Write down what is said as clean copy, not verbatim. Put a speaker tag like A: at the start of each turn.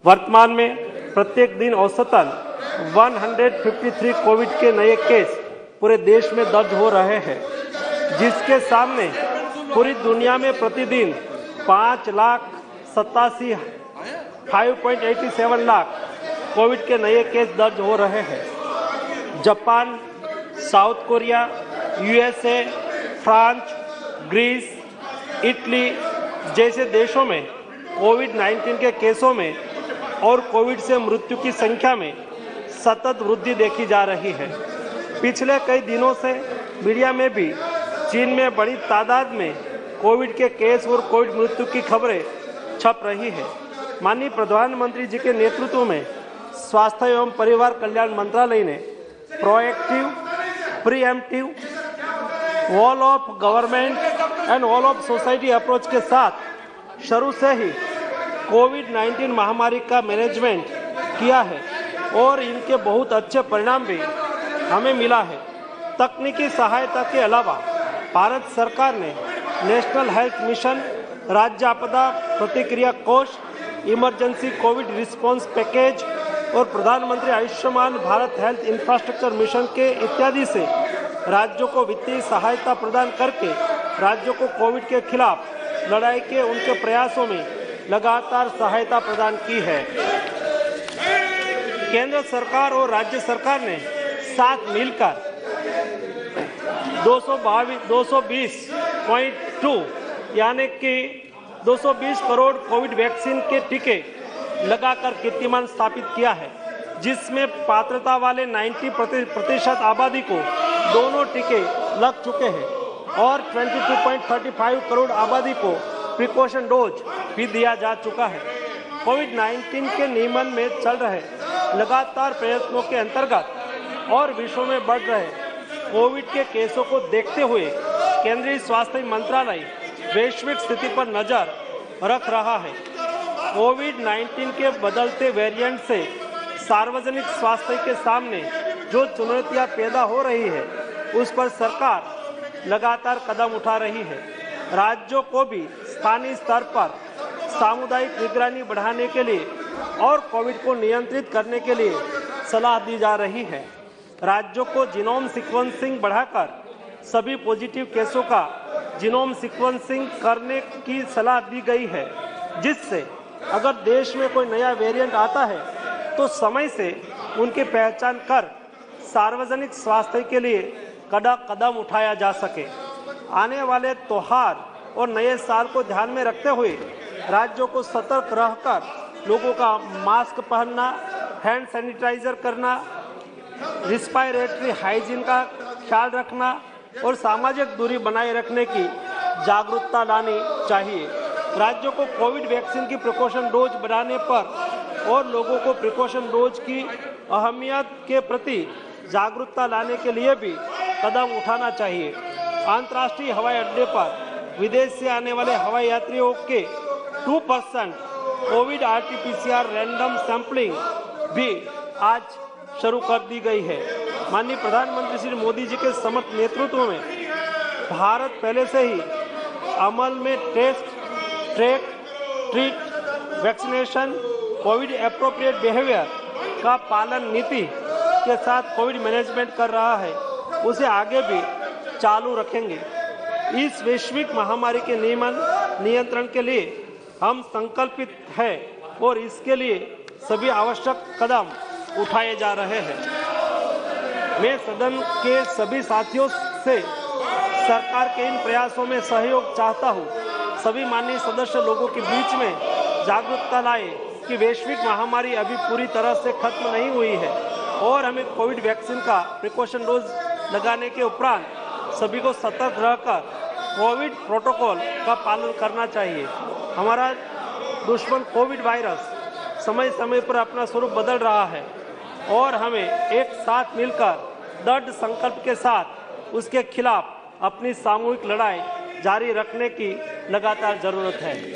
A: वर्तमान में प्रत्येक दिन औसतन 153 कोविड के नए केस पूरे देश में दर्ज हो रहे हैं, जिसके सामने पूरी दुनिया में प्रतिदिन 5,87,587 लाख कोविड के नए केस दर्ज हो रहे हैं। Japan, south Korea, USA, France, Greece, Italy जैसे देशों में कोविड-19 के केसों में और कोविड से मृत्यु की संख्या में सतत वृद्धि देखी जा रही है। पिछले कई दिनों से मीडिया में भी चीन में बड़ी तादाद में कोविड के केस और कोविड मृत्यु की खबरें छप रही है। माननीय प्रधानमंत्री जी के नेतृत्व में स्वास्थ्य एवं परिवार कल्याण मंत्रालय ने proactive, pre-emptive, all of government and all of society approach के साथ शुरू से ही कोविड-19 महामारी का मैनेजमेंट किया है और इनके बहुत अच्छे परिणाम भी हमें मिला है। तकनीकी सहायता के अलावा भारत सरकार ने नेशनल हेल्थ मिशन, राज्य आपदा प्रतिक्रिया कोष, इमरजेंसी कोविड रिस्पांस पैकेज और प्रधानमंत्री Ayushman Bharat health infrastructure mission के इत्यादि से राज्यों को वित्तीय सहायता प्रदान करके राज्यों को कोविड के खिलाफ लड़ाई के उनके प्रयासों में लगातार सहायता प्रदान की है। केंद्र सरकार और राज्य सरकार ने साथ मिलकर 220.2 यानी कि 220 करोड़ कोविड वैक्सीन के टीके लगाकर कीर्तिमान स्थापित किया है, जिसमें पात्रता वाले 90% आबादी को दोनों टीके लग चुके हैं और 22.35 करोड़ आबादी को प्रिकॉशन डोज भी दिया जा चुका है। कोविड-19 के नियमन में चल रहे लगातार प्रयत्नों के अंतर्गत और विश्व में बढ़ रहे कोविड के केसों को देखते हुए केंद्रीय स्वास्थ्य मंत्रालय वैश्विक स्थिति पर नजर रख रहा है। कोविड-19 के बदलते वेरिएंट से सार्वजनिक स्वास्थ्य के सामने जो चुनौतियां पैदा हो रही है, उस पर सरकार लगातार कदम उठा रही है। राज्यों को भी स्थानीय स्तर पर सामुदायिक निगरानी बढ़ाने के लिए और कोविड को नियंत्रित करने के लिए सलाह दी जा रही है। राज्यों को जीनोम सीक्वेंसिंग बढ़ाकर सभी पॉजिटिव केसों का जीनोम सीक्वेंसिंग करने की सलाह दी गई है, जिससे अगर देश में कोई नया वेरिएंट आता है तो समय से उनकी पहचान कर सार्वजनिक स्वास्थ्य के लिए कदम उठाया जा सके। आने वाले त्योहार और नए साल को ध्यान में रखते हुए राज्यों को सतर्क रहकर लोगों का मास्क पहनना, हैंड सैनिटाइजर करना, रेस्पिरेटरी हाइजीन का ख्याल रखना और सामाजिक दूरी बनाए रखने की जागरूकता लानी चाहिए। राज्यों को कोविड वैक्सीन की प्रिकॉशन डोज बढ़ाने पर और लोगों को प्रिकॉशन डोज की अहमियत के प्रति जागरूकता लाने के लिए भी कदम उठाना चाहिए। अंतर्राष्ट्रीय हवाई अड्डे पर विदेश से आने वाले हवाई यात्रियों के 2% कोविड RT-PCR रैंडम सैंपलिंग भी आज शुरू कर दी गई है। माननीय प्रधानमंत्री श्री मोदी जी के समर्थ नेतृत्व में भारत पहले से ही अमल में test, track, treat, vaccination, COVID appropriate behaviour का पालन नीति के साथ कोविड मैनेजमेंट कर रहा है, उसे आगे भी चालू रखेंगे। इस वैश्विक महामारी के नियंत्रण के लिए हम संकल्पित हैं और इसके लिए सभी आवश्यक कदम उठाए जा रहे हैं। मैं सदन के सभी साथियों से सरकार के इन प्रयासों में सहयोग चाहता हूं। सभी माननीय सदस्य लोगों के बीच में जागरूकता लाए कि वैश्विक महामारी अभी पूरी तरह से खत्म नहीं हुई है और हमें कोविड वैक्सीन का प्रिकॉशन डोज लगाने के उपरांत सभी को सतर्क रहकर कोविड प्रोटोकॉल का पालन करना चाहिए। हमारा दुश्मन कोविड वायरस समय समय पर अपना स्वरूप बदल रहा है और हमें एक साथ मिलकर दृढ़ संकल्प के साथ उसके खिलाफ अपनी सामूहिक लड़ाई जारी रखने की लगातार जरूरत है।